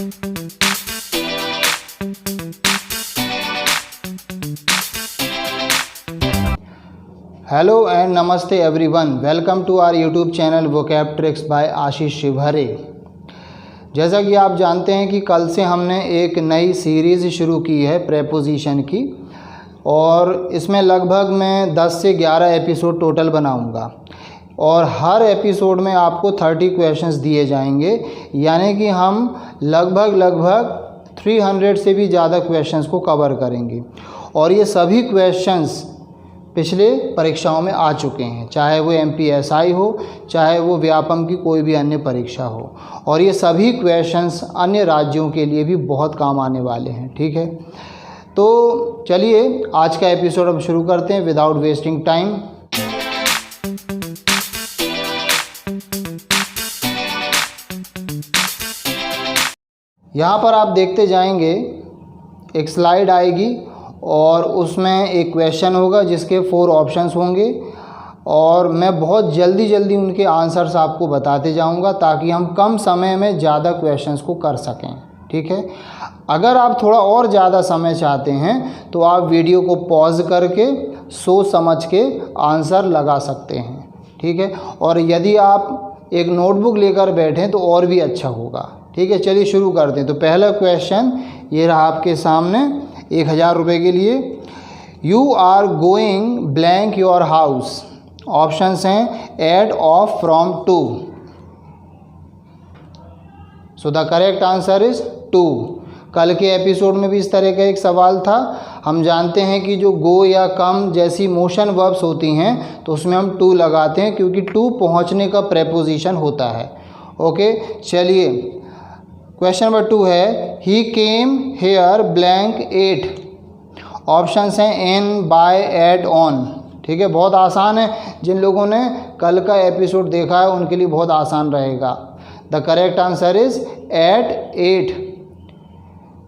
Hello and namaste everyone, welcome to our YouTube channel Vocab Tricks by Ashish Shivhare. जैसा कि आप जानते हैं कि कल से हमने एक नई सीरीज़ शुरू की है प्रेपोजिशन की, और इसमें लगभग मैं 10 से 11 एपिसोड टोटल बनाऊंगा और हर एपिसोड में आपको 30 क्वेश्चंस दिए जाएंगे, यानी कि हम लगभग 300 से भी ज़्यादा क्वेश्चंस को कवर करेंगे। और ये सभी क्वेश्चंस पिछले परीक्षाओं में आ चुके हैं, चाहे वो MPSI हो, चाहे वो व्यापम की कोई भी अन्य परीक्षा हो, और ये सभी क्वेश्चंस अन्य राज्यों के लिए भी बहुत काम आने वाले हैं। ठीक है, तो चलिए आज का एपिसोड अब शुरू करते हैं विदाउट वेस्टिंग टाइम। यहाँ पर आप देखते जाएंगे, एक स्लाइड आएगी और उसमें एक क्वेश्चन होगा जिसके 4 ऑप्शंस होंगे, और मैं बहुत जल्दी उनके आंसर्स आपको बताते जाऊंगा ताकि हम कम समय में ज़्यादा क्वेश्चंस को कर सकें। ठीक है, अगर आप थोड़ा और ज़्यादा समय चाहते हैं तो आप वीडियो को पॉज करके सोच समझ के आंसर लगा सकते हैं। ठीक है, और यदि आप एक नोटबुक लेकर बैठें तो और भी अच्छा होगा। ठीक है, चलिए शुरू करते हैं। तो पहला क्वेश्चन ये रहा आपके सामने 1000 रुपये के लिए। You are going blank your house. Options हैं at, of, from, to. So the correct answer is to. कल के एपिसोड में भी इस तरह का एक सवाल था। हम जानते हैं कि जो गो या कम जैसी मोशन वर्ब्स होती हैं तो उसमें हम टू लगाते हैं, क्योंकि टू पहुंचने का प्रेपोजिशन होता है। ओके, चलिए क्वेश्चन नंबर 2 है ही केम हेयर ब्लैंक 8। ऑप्शंस हैं इन, बाय, एट, ऑन। ठीक है, बहुत आसान है। जिन लोगों ने कल का एपिसोड देखा है उनके लिए बहुत आसान रहेगा। The correct answer is at 8,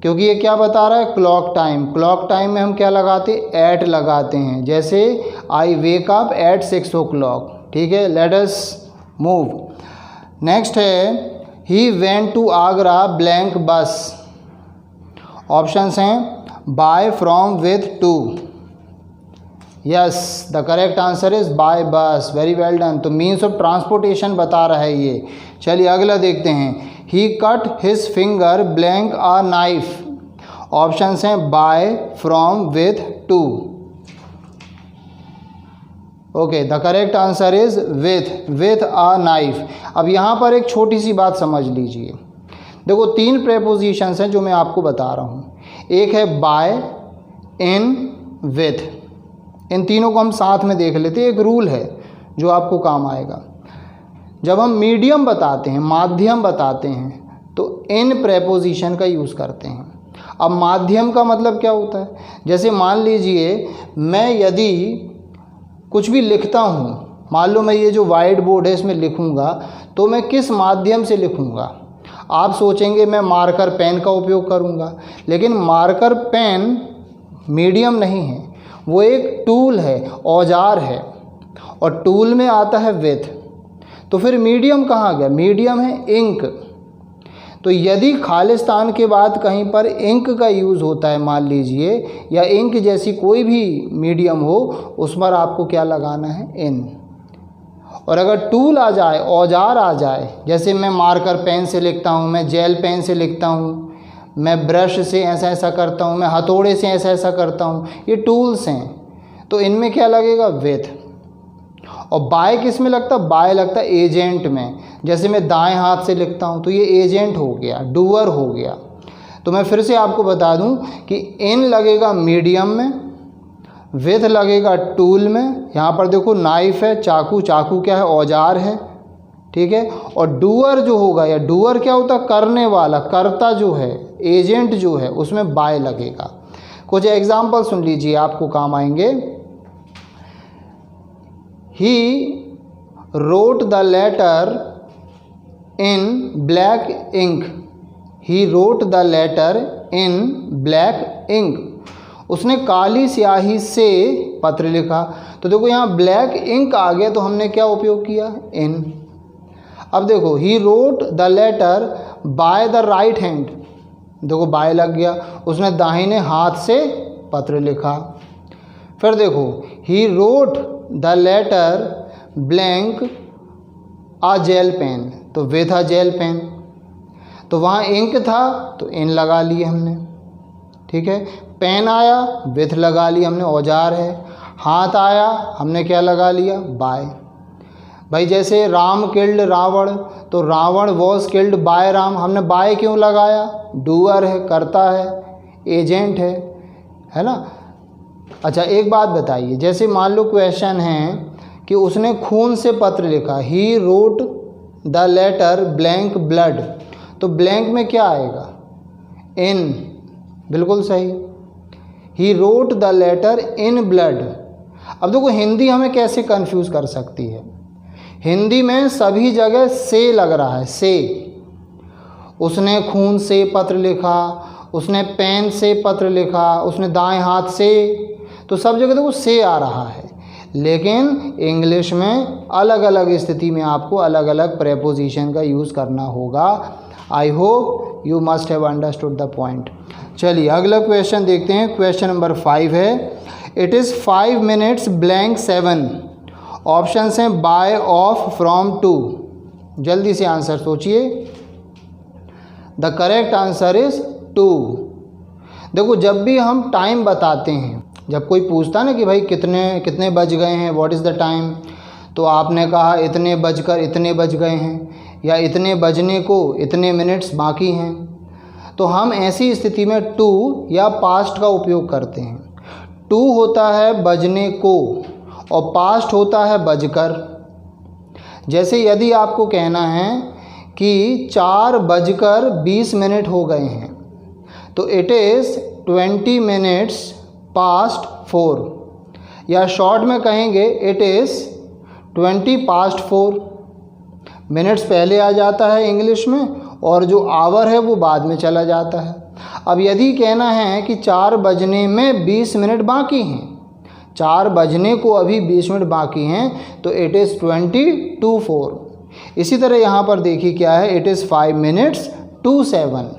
क्योंकि ये क्या बता रहा है, क्लॉक टाइम। क्लॉक टाइम में हम क्या लगाते हैं, एट लगाते हैं। जैसे आई वेक अप एट 6 o'clock। ठीक है, लेट अस मूव। नेक्स्ट है He went to Agra blank bus। Options हैं by, from, with, to। Yes, the correct answer is by bus. Very well done. तो मीन्स ऑफ ट्रांसपोर्टेशन बता रहा है ये। चलिए अगला देखते हैं। He cut his finger blank a knife। Options हैं by, from, with, to। Okay, the correct answer is with a knife. अब यहाँ पर एक छोटी सी बात समझ लीजिए। देखो 3 प्रेपोजिशंस हैं जो मैं आपको बता रहा हूँ। एक है बाय, इन, विथ। इन तीनों को हम साथ में देख लेते हैं। एक रूल है जो आपको काम आएगा। जब हम मीडियम बताते हैं, माध्यम बताते हैं, तो इन प्रेपोजिशन का यूज़ करते हैं। अब माध्यम का मतलब क्या होता है, जैसे मान लीजिए मैं यदि कुछ भी लिखता हूँ, मान लो मैं ये जो वाइट बोर्ड है इसमें लिखूँगा, तो मैं किस माध्यम से लिखूँगा। आप सोचेंगे मैं मार्कर पेन का उपयोग करूँगा, लेकिन मार्कर पेन मीडियम नहीं है, वो एक टूल है, औजार है, और टूल में आता है विथ। तो फिर मीडियम कहाँ गया, मीडियम है इंक। तो यदि खालिस्तान के बाद कहीं पर इंक का यूज़ होता है मान लीजिए, या इंक जैसी कोई भी मीडियम हो, उस पर आपको क्या लगाना है, इन। और अगर टूल आ जाए, औजार आ जाए, जैसे मैं मार्कर पेन से लिखता हूँ, मैं जेल पेन से लिखता हूँ, मैं ब्रश से ऐसा करता हूँ, मैं हथौड़े से ऐसा करता हूँ, ये टूल्स हैं, तो इनमें क्या लगेगा, विथ। और बाय किस में लगता है, बाय लगता है एजेंट में। जैसे मैं दाएं हाथ से लिखता हूं तो ये एजेंट हो गया, डूअर हो गया। तो मैं फिर से आपको बता दूं कि इन लगेगा मीडियम में, विथ लगेगा टूल में। यहाँ पर देखो नाइफ है, चाकू, चाकू क्या है, औजार है। ठीक है, और डूअर जो होगा, या डूअर क्या होता है, करने वाला, कर्ता जो है, एजेंट जो है, उसमें बाय लगेगा। कुछ एग्जाम्पल सुन लीजिए, आपको काम आएंगे। He wrote the letter in black ink। He wrote the letter in black ink। उसने काली स्याही से पत्र लिखा। तो देखो यहाँ ब्लैक इंक आ गया, तो हमने क्या उपयोग किया, इन। अब देखो he wrote the letter by the right hand, देखो बाय लग गया, उसने दाहिने हाथ से पत्र लिखा। फिर देखो he wrote the letter blank a gel pen, तो वे था जेल पेन, तो वहाँ इंक था तो इन लगा लिए हमने, ठीक है। पेन आया विथ लगा लिया हमने, औजार है। हाथ आया हमने क्या लगा लिया, बाय। भाई जैसे राम किल्ड रावण, तो Ravan was killed by Ram, हमने बाय क्यों लगाया, डूअर है, करता है, एजेंट है ना। अच्छा एक बात बताइए, जैसे मान लो क्वेश्चन है कि उसने खून से पत्र लिखा, he wrote the letter blank blood, तो ब्लैंक में क्या आएगा, इन, बिल्कुल सही। He wrote the letter in blood. अब देखो हिंदी हमें कैसे कंफ्यूज कर सकती है, हिंदी में सभी जगह से लग रहा है, से। उसने खून से पत्र लिखा, उसने पेन से पत्र लिखा, उसने दाएं हाथ से, तो सब जगह देखो से आ रहा है। लेकिन इंग्लिश में अलग अलग स्थिति में आपको अलग अलग प्रेपोजिशन का यूज़ करना होगा। I hope you must have understood the point. चलिए अगला क्वेश्चन देखते हैं। क्वेश्चन नंबर 5 है, it is 5 minutes blank 7। Options हैं बाय, ऑफ, फ्रॉम, टू। जल्दी से आंसर सोचिए। The correct answer is to. देखो जब भी हम टाइम बताते हैं, जब कोई पूछता है ना कि भाई कितने बज गए हैं, व्हाट इज़ द टाइम, तो आपने कहा इतने बजकर इतने बज गए हैं, या इतने बजने को इतने मिनट्स बाकी हैं, तो हम ऐसी स्थिति में टू या पास्ट का उपयोग करते हैं। टू होता है बजने को और पास्ट होता है बजकर। जैसे यदि आपको कहना है कि 4:20 हो गए हैं, तो इट इज़ 20 minutes past 4, या शॉर्ट में कहेंगे इट इज़ 20 past 4। मिनट्स पहले आ जाता है इंग्लिश में और जो आवर है वो बाद में चला जाता है। अब यदि कहना है कि 4 बजने में 20 मिनट बाकी हैं, 4 बजने को अभी 20 मिनट बाकी हैं, तो इट इज़ 20 to 4। इसी तरह यहाँ पर देखिए क्या है, इट इज़ 5 minutes to 7,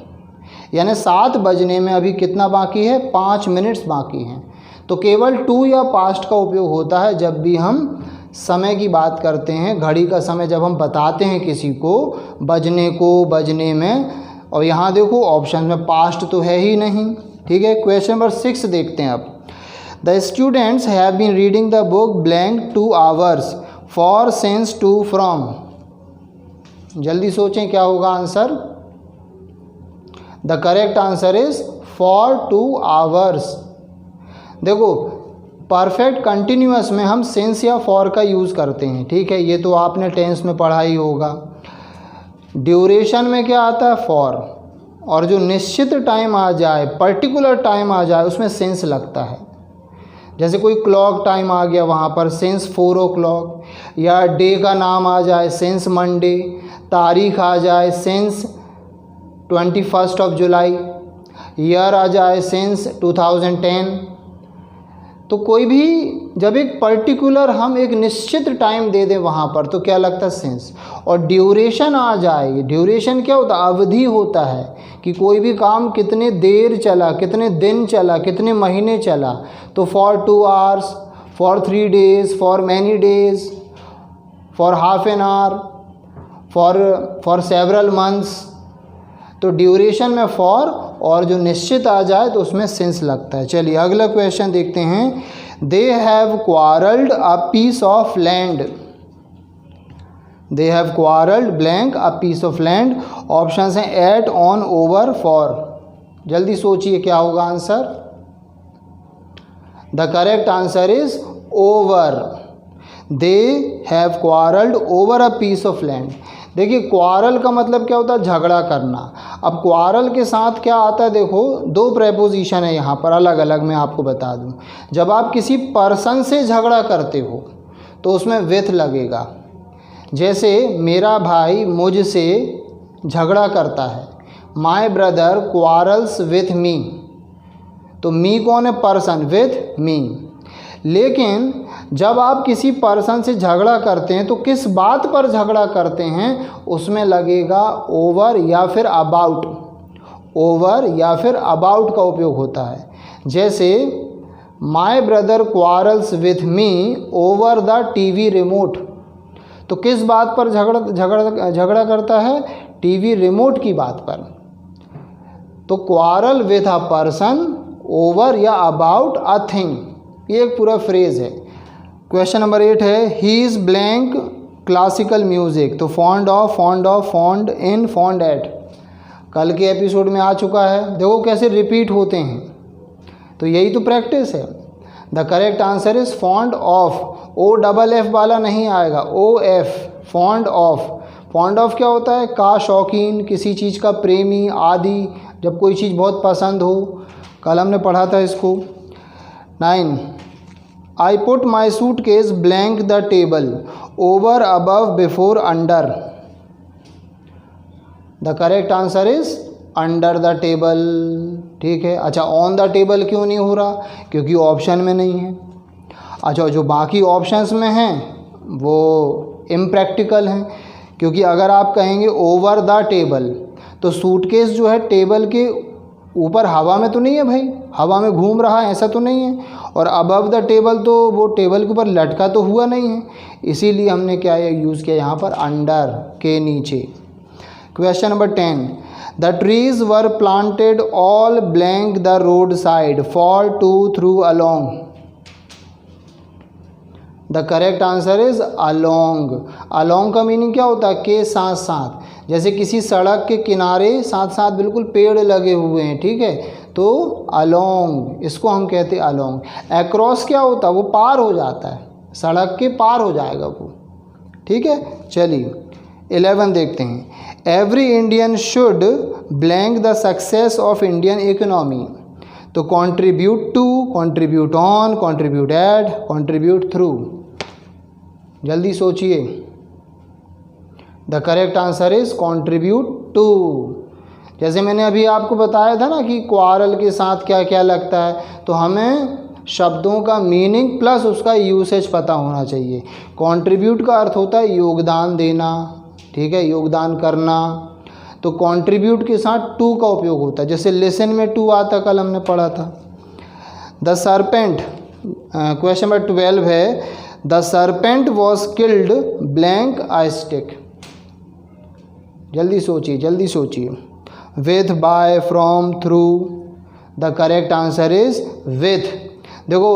यानी 7 बजने में अभी कितना बाकी है, 5 मिनट्स बाकी हैं। तो केवल टू या पास्ट का उपयोग होता है जब भी हम समय की बात करते हैं, घड़ी का समय जब हम बताते हैं किसी को, बजने को, बजने में। और यहाँ देखो ऑप्शन में पास्ट तो है ही नहीं, ठीक है। क्वेश्चन नंबर 6 देखते हैं अब। The students have been reading the book blank 2 hours for, since, to, from. जल्दी सोचें क्या होगा answer. The correct answer is for 2 hours। देखो परफेक्ट कंटिन्यूअस में हम सिंस या फॉर का यूज़ करते हैं, ठीक है, ये तो आपने टेंस में पढ़ा ही होगा। ड्यूरेशन में क्या आता है, फॉर, और जो निश्चित टाइम आ जाए, पर्टिकुलर टाइम आ जाए, उसमें सिंस लगता है। जैसे कोई क्लॉक टाइम आ गया वहाँ पर सिंस 4 o'clock, या डे का नाम आ जाए सिंस मंडे, तारीख आ जाए सिंस 21 जुलाई, ईयर आ जाए सिंस 2010। तो कोई भी जब एक पर्टिकुलर हम एक निश्चित टाइम दे दें वहाँ पर, तो क्या लगता है, सिंस। और ड्यूरेशन आ जाए, ड्यूरेशन क्या होता है, अवधि होता है कि कोई भी काम कितने देर चला, कितने दिन चला, कितने महीने चला। तो for 2 hours, for 3 days, for many days, for half an hour, for several months. तो ड्यूरेशन में फॉर, और जो निश्चित आ जाए तो उसमें सिंस लगता है। चलिए अगला क्वेश्चन देखते हैं। They have quarrelled a piece of land. They have quarrelled blank a piece of land. Options हैं एट, ऑन, ओवर, फॉर। जल्दी सोचिए क्या होगा answer. The correct answer is over. They have quarrelled over a piece of land. देखिए quarrel का मतलब क्या होता है, झगड़ा करना। अब क्वारल के साथ क्या आता है, देखो 2 प्रेपोजिशन है यहाँ पर अलग अलग, मैं आपको बता दूँ। जब आप किसी पर्सन से झगड़ा करते हो तो उसमें विथ लगेगा। जैसे मेरा भाई मुझसे झगड़ा करता है, my brother quarrels with me, तो मी कौन है, पर्सन, विथ मी। लेकिन जब आप किसी पर्सन से झगड़ा करते हैं तो किस बात पर झगड़ा करते हैं, उसमें लगेगा ओवर या फिर अबाउट। ओवर या फिर अबाउट का उपयोग होता है। जैसे my brother quarrels with me over the TV remote, तो किस बात पर झगड़ा करता है, टीवी रिमोट की बात पर। तो quarrel with a person over या अबाउट अ थिंग, ये एक पूरा फ्रेज है। क्वेश्चन नंबर 8 है he is blank classical music, तो fond of, fond in, fond at, कल के एपिसोड में आ चुका है। देखो कैसे रिपीट होते हैं, तो यही तो प्रैक्टिस है। The correct answer is fond of, O double F वाला नहीं आएगा, O F, fond of. Fond of क्या होता है, का शौकीन, किसी चीज़ का प्रेमी आदि, जब कोई चीज़ बहुत पसंद हो। कल हमने पढ़ा था इसको। 9 I put my suit case blank the table over above before under, the correct answer is under the table. ठीक है। अच्छा ऑन द टेबल क्यों नहीं हो रहा, क्योंकि ऑप्शन में नहीं है। अच्छा जो बाकी ऑप्शंस में हैं वो इम्प्रैक्टिकल हैं, क्योंकि अगर आप कहेंगे ओवर द टेबल तो सूटकेस जो है टेबल के ऊपर हवा में तो नहीं है भाई, हवा में घूम रहा है ऐसा तो नहीं है। और अबव द टेबल तो वो टेबल के ऊपर लटका तो हुआ नहीं है, इसीलिए हमने क्या यूज़ किया यहाँ पर, अंडर के नीचे। Question number 10 the trees were planted all blank the road side for to through along, the correct answer is along. Along का मीनिंग क्या होता है, के साथ साथ। जैसे किसी सड़क के किनारे साथ साथ बिल्कुल पेड़ लगे हुए हैं, ठीक है, तो अलोंग, इसको हम कहते हैं अलोंग। एक्रॉस क्या होता है, वो पार हो जाता है, सड़क के पार हो जाएगा वो। ठीक है, चलिए 11 देखते हैं। Every Indian should blank the success of Indian economy, तो contribute to, contribute on, contribute at, contribute through. जल्दी सोचिए। The correct answer is contribute to. जैसे मैंने अभी आपको बताया था ना कि क्वारल के साथ क्या क्या लगता है, तो हमें शब्दों का मीनिंग प्लस उसका यूसेज पता होना चाहिए। कंट्रीब्यूट का अर्थ होता है योगदान देना, ठीक है, योगदान करना। तो कंट्रीब्यूट के साथ टू का उपयोग होता है, जैसे लिसन में टू आता, कल हमने पढ़ा था। द सरपेंट, क्वेश्चन नंबर 12 है the serpent was killed blank I stick. जल्दी सोचिए, जल्दी सोचिए। With, by, from, through, the correct answer is with. देखो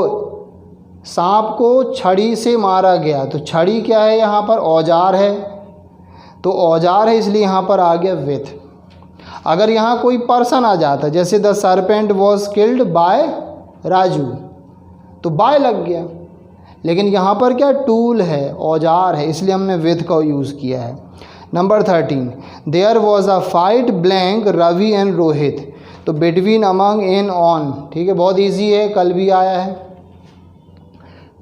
सांप को छड़ी से मारा गया, तो छड़ी क्या है यहाँ पर, औजार है, तो औजार है इसलिए यहाँ पर आ गया विथ। अगर यहाँ कोई पर्सन आ जाता, जैसे the serpent was killed bye Raju, तो बाय लग गया, लेकिन यहाँ पर क्या टूल है, औजार है, इसलिए हमने विथ का यूज़ किया है। Number 13 there was a fight blank Ravi and Rohit, तो बिटवीन, अमंग, इन, ऑन। ठीक है, बहुत इजी है, कल भी आया है।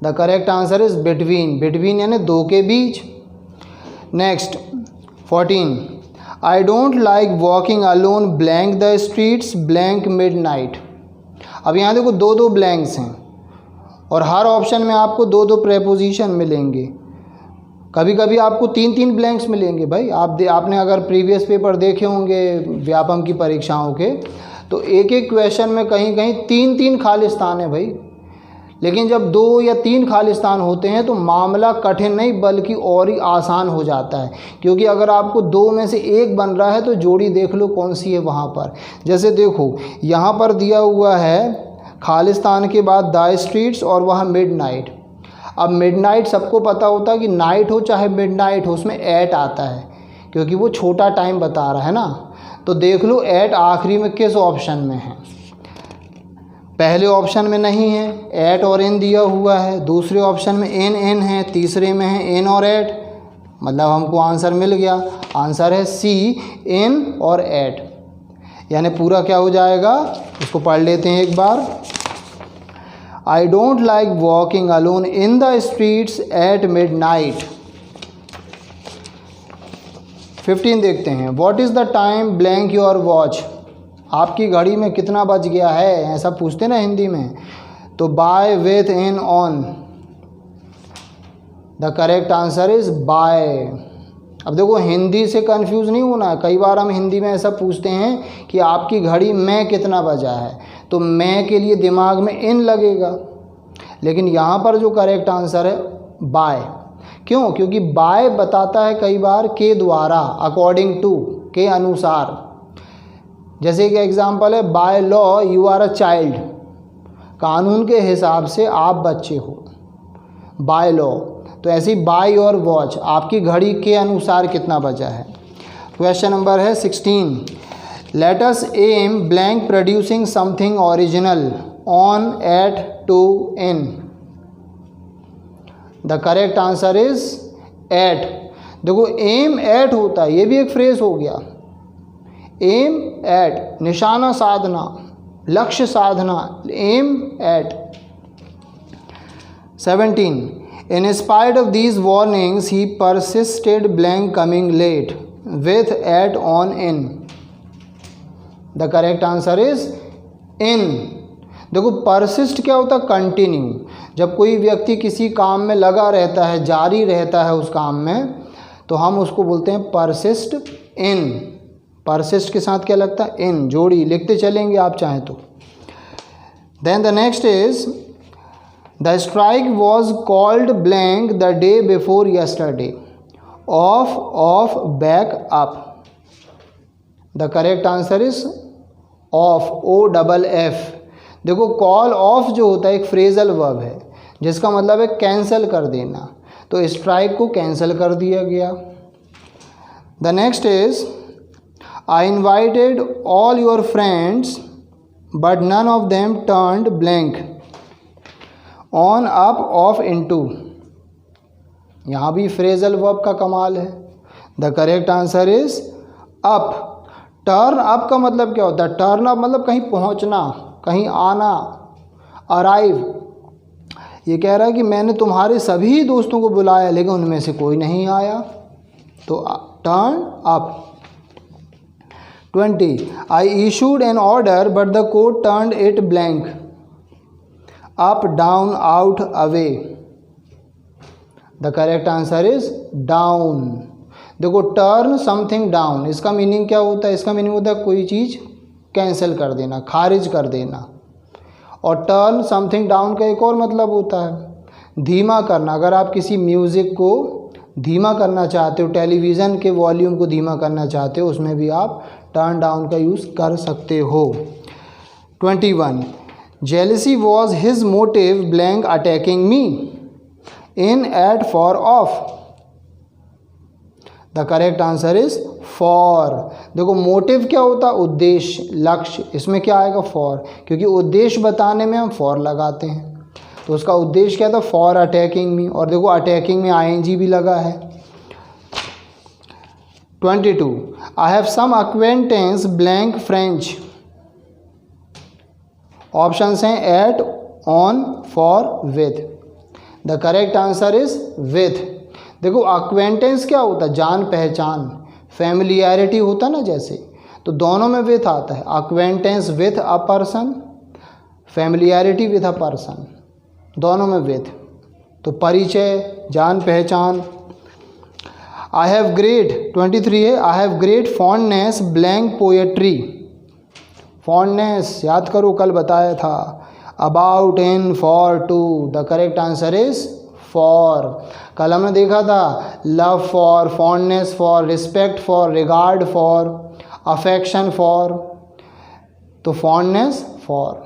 The correct answer is between, between यानी दो के बीच। Next 14 I don't like walking alone blank the streets blank midnight. अब यहाँ देखो दो दो ब्लैंक्स हैं और हर ऑप्शन में आपको दो दो प्रेपोजिशन मिलेंगे, कभी कभी आपको 3-3 ब्लैंक्स मिलेंगे भाई। आपने अगर प्रीवियस पेपर देखे होंगे व्यापम की परीक्षाओं के, तो एक एक क्वेश्चन में कहीं कहीं 3-3 खालिस्तान है भाई। लेकिन जब 2 या 3 खालिस्तान होते हैं तो मामला कठिन नहीं बल्कि और ही आसान हो जाता है, क्योंकि अगर आपको 2 में से 1 बन रहा है तो जोड़ी देख लो कौन सी है वहाँ पर। जैसे देखो यहाँ पर दिया हुआ है खालिस्तान के बाद द स्ट्रीट्स और वहाँ मिडनाइट। अब मिडनाइट सबको पता होता है कि नाइट हो चाहे मिडनाइट हो, उसमें एट आता है, क्योंकि वो छोटा टाइम बता रहा है ना। तो देख लो एट आखिरी में किस ऑप्शन में है, पहले ऑप्शन में नहीं है, एट और इन दिया हुआ है, दूसरे ऑप्शन में इन है, तीसरे में है इन और एट, मतलब हमको आंसर मिल गया। आंसर है सी, इन और एट, यानी पूरा क्या हो जाएगा, इसको पढ़ लेते हैं एक बार। I don't like walking alone in the streets at midnight. 15 देखते हैं। What is the time blank your watch, आपकी घड़ी में कितना बज गया है, ऐसा पूछते ना हिंदी में। तो by, with, in, on, the correct answer is by. अब देखो हिंदी से कंफ्यूज नहीं होना है। कई बार हम हिंदी में ऐसा पूछते हैं कि आपकी घड़ी में कितना बजा है, तो मैं के लिए दिमाग में इन लगेगा, लेकिन यहाँ पर जो करेक्ट आंसर है बाय। क्यों? क्योंकि बाय बताता है कई बार के द्वारा, अकॉर्डिंग टू, के अनुसार। जैसे कि एग्जाम्पल है by law you are a child, कानून के हिसाब से आप बच्चे हो, बाय लॉ। तो ऐसे ही बाय योर वॉच, आपकी घड़ी के अनुसार कितना बजा है। क्वेश्चन नंबर है 16, let us aim blank producing something original on at to in. The correct answer is at. देखो एम एट होता है, ये भी एक फ्रेज हो गया। एम एट, निशाना साधना, लक्ष्य साधना, M eight. 17, in spite of these warnings he persisted blank coming late with at on in. The correct answer is in. देखो persist क्या होता है? कंटिन्यू। जब कोई व्यक्ति किसी काम में लगा रहता है, जारी रहता है उस काम में, तो हम उसको बोलते हैं persist in। persist के साथ क्या लगता है? in, जोड़ी लिखते चलेंगे आप चाहें तो। Then the next is the strike was called blank the day before yesterday. Off, back, up. The correct answer is off, OFF। देखो कॉल ऑफ जो होता है एक फ्रेजल वर्ब है, जिसका मतलब है कैंसिल कर देना, तो स्ट्राइक को कैंसिल कर दिया गया। The next is I invited all your friends but none of them turned blank on, up, off, into. यहाँ भी फ्रेजल वर्ब का कमाल है। The correct answer is up. Turn up का मतलब क्या होता है? टर्न अप मतलब कहीं पहुँचना, कहीं आना, अराइव। ये कह रहा है कि मैंने तुम्हारे सभी दोस्तों को बुलाया लेकिन उनमें से कोई नहीं आया, तो turn up. 20, I issued N order but the court turned it blank, up, down, out, away. The correct answer is down. देखो टर्न समथिंग डाउन, इसका मीनिंग क्या होता है? इसका मीनिंग होता है कोई चीज़ कैंसिल कर देना, खारिज कर देना। और टर्न समथिंग डाउन का एक और मतलब होता है धीमा करना। अगर आप किसी म्यूज़िक को धीमा करना चाहते हो, टेलीविज़न के वॉल्यूम को धीमा करना चाहते हो, उसमें भी आप टर्न डाउन का यूज़ कर सकते हो। 21, jealousy was his motive blank attacking me, in, at, for, off. The correct answer is for। देखो मोटिव क्या होता है? उद्देश्य, लक्ष्य। इसमें क्या आएगा? for, क्योंकि उद्देश्य बताने में हम for लगाते हैं, तो उसका उद्देश्य क्या था? for attacking me। और देखो अटैकिंग में ing भी लगा है। 22, I have some acquaintance blank French। Options हैं at, on, for, with. The correct answer is with. देखो अक्वेंटेंस क्या होता है? जान पहचान, फैमिलियरिटी होता ना जैसे, तो दोनों में विथ आता है। Acquaintance with a person, familiarity with a person, दोनों में विथ। तो परिचय, जान पहचान। आई हैव ग्रेट, 23 है, I have great fondness blank poetry. Fondness याद करो, कल बताया था। About, in, for, to. The correct answer is for. कल हमने देखा था love for, fondness for, respect for, regard for, affection for, तो fondness for.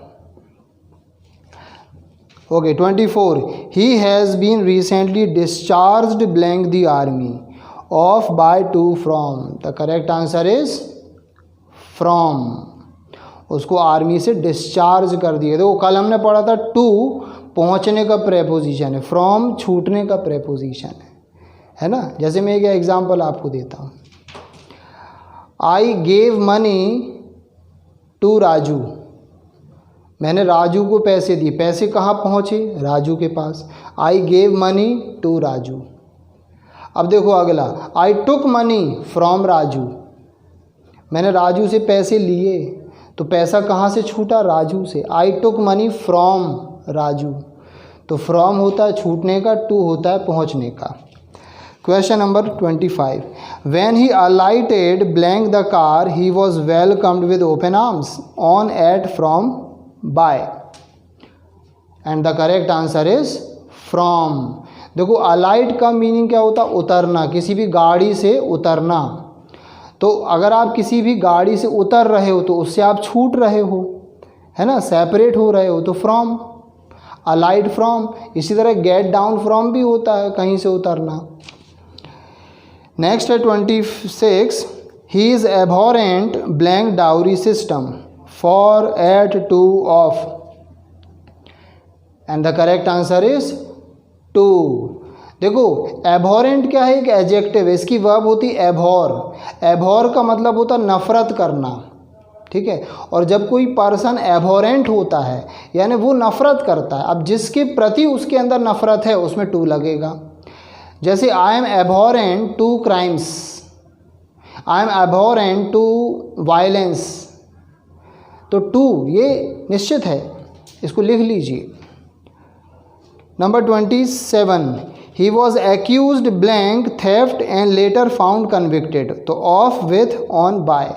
Okay 24, he has been recently discharged blank the army, of, by, to, from. The correct answer is from. उसको army से discharge कर दिए। देखो कल हमने पढ़ा था टू पहुंचने का प्रेपोजिशन है, फ्रॉम छूटने का प्रेपोजिशन है ना। जैसे मैं एक एग्जांपल आपको देता हूँ, I gave money to Raju. मैंने राजू को पैसे दिए, पैसे कहाँ पहुँचे? राजू के पास। I gave money to Raju. अब देखो अगला, I took money from Raju. मैंने राजू से पैसे लिए, तो पैसा कहाँ से छूटा? राजू से। आई टुक मनी फ्रॉम राजू। तो फ्रॉम होता है छूटने का, टू होता है पहुंचने का। Question number 25, when he alighted blank the car he was welcomed with open arms, on, at, from, by, and the correct answer is from. देखो अलाइट का मीनिंग क्या होता है? उतरना, किसी भी गाड़ी से उतरना। तो अगर आप किसी भी गाड़ी से उतर रहे हो तो उससे आप छूट रहे हो, है ना, सेपरेट हो रहे हो, तो फ्रॉम, अलाइट फ्रॉम। इसी तरह गेट डाउन फ्रॉम भी होता है, कहीं से उतरना। नेक्स्ट है 26, he is abhorrent blank dowry system, for, at, to, of, and the correct answer is to. देखो एबहॉरेंट क्या है? एक एडजेक्टिव है, इसकी वर्ब होती है एबहॉर। एबहॉर का मतलब होता है नफ़रत करना, ठीक है। और जब कोई पर्सन एबहॉरेंट होता है यानी वो नफ़रत करता है, अब जिसके प्रति उसके अंदर नफ़रत है उसमें टू लगेगा। जैसे I am abhorrent to crimes, I am abhorrent to violence, तो टू ये निश्चित है, इसको लिख लीजिए। Number 27, he was accused blank theft and later found convicted, तो of, with, on, by,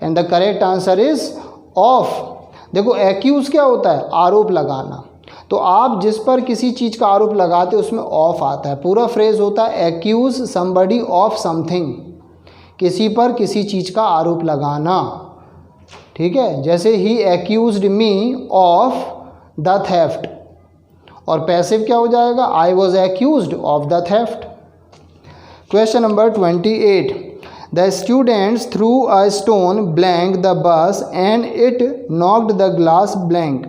and the correct answer is of. देखो accuse क्या होता है? आरोप लगाना। तो आप जिस पर किसी चीज़ का आरोप लगाते हो उसमें ऑफ आता है। पूरा फ्रेज होता है एक्यूज समबडी ऑफ समथिंग, किसी पर किसी चीज़ का आरोप लगाना, ठीक है। जैसे he accused me of the theft, और पैसिव क्या हो जाएगा? I was accused of the theft. Question number 28, the students threw a stone blank the bus and it knocked the glass blank,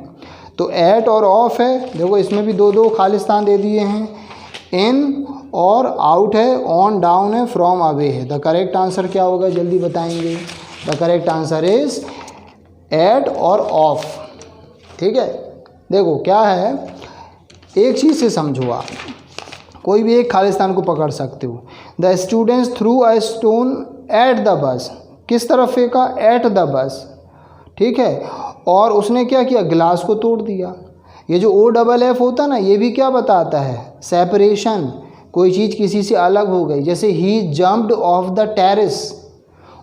तो एट और ऑफ है। देखो इसमें भी दो दो खालिस्तान दे दिए हैं, इन और आउट है, ऑन, डाउन है, फ्रॉम, अवे है। द करेक्ट आंसर क्या होगा? जल्दी बताएंगे। The correct answer is at और ऑफ, ठीक है। देखो क्या है, एक चीज़ से समझो आप, कोई भी एक खालिस्तान को पकड़ सकते हो। The students threw a stone at the bus, किस तरफ फेंका? एट द बस, ठीक है। और उसने क्या किया? गिलास को तोड़ दिया। ये जो ओ डबल एफ होता है ना, ये भी क्या बताता है? सेपरेशन, कोई चीज़ किसी से अलग हो गई। जैसे ही जम्प्ड ऑफ द टेरेस,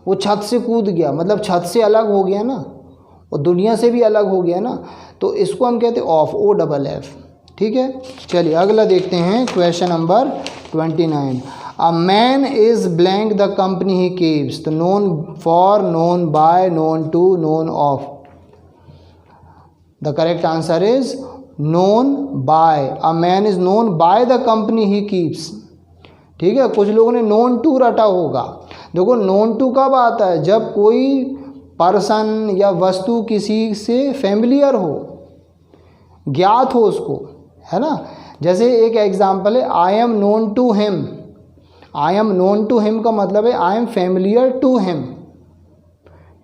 वो छत से कूद गया, मतलब छत से अलग हो गया ना, और दुनिया से भी अलग हो गया ना, तो इसको हम कहते हैं ऑफ, ओ डबल एफ, ठीक है। चलिए अगला देखते हैं, question number 29, a man is blank the company he keeps, तो known for, known by, known to, known of. The correct answer is known by. A man is known by the company he keeps, ठीक है। कुछ लोगों ने known to रटा होगा। देखो known to कब आता है? जब कोई पर्सन या वस्तु किसी से फैमिलियर हो, ज्ञात हो उसको, है ना। जैसे एक एग्जाम्पल है, I am known to him. I am known to him का मतलब है I am familiar to him,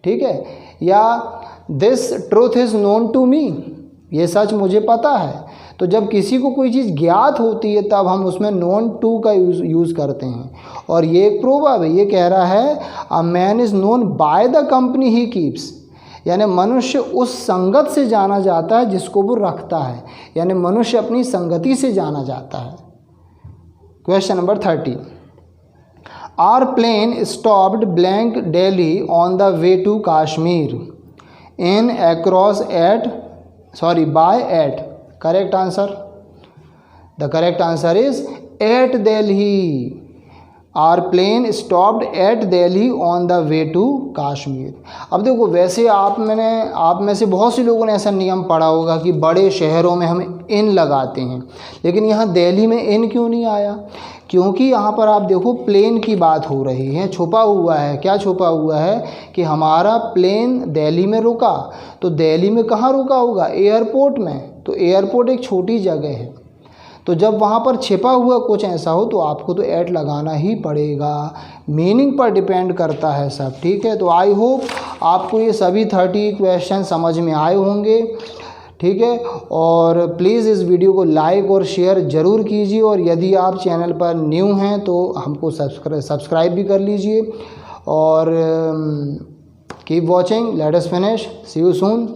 ठीक है। या this truth is known to me, ये सच मुझे पता है। तो जब किसी को कोई चीज़ ज्ञात होती है तब हम उसमें नोन टू का यूज़ करते हैं। और ये एक प्रोवर्ब है, ये कह रहा है अ man is known by the company he keeps, यानी मनुष्य उस संगत से जाना जाता है जिसको वो रखता है, यानी मनुष्य अपनी संगति से जाना जाता है। Question number 30, our plane stopped blank Delhi on the way to Kashmir, in, across, at, sorry by, at. Correct answer, the correct answer is at Delhi. Our plane stopped at Delhi on the way to Kashmir. अब देखो वैसे आप में से बहुत से लोगों ने ऐसा नियम पढ़ा होगा कि बड़े शहरों में हम इन लगाते हैं, लेकिन यहाँ दिल्ली में इन क्यों नहीं आया? क्योंकि यहाँ पर आप देखो प्लेन की बात हो रही है, छुपा हुआ है। क्या छुपा हुआ है? कि हमारा प्लेन दिल्ली में रुका, तो दिल्ली में कहाँ रुका होगा? एयरपोर्ट में। तो एयरपोर्ट एक छोटी जगह है, तो जब वहाँ पर छिपा हुआ कुछ ऐसा हो तो आपको तो ऐट लगाना ही पड़ेगा। मीनिंग पर डिपेंड करता है सब, ठीक है। तो आई होप आपको ये सभी 30 क्वेश्चन समझ में आए होंगे, ठीक है। और प्लीज़ इस वीडियो को लाइक और शेयर ज़रूर कीजिए, और यदि आप चैनल पर न्यू हैं तो हमको सब्सक्राइब भी कर लीजिए। और keep watching, let us finish, see you soon.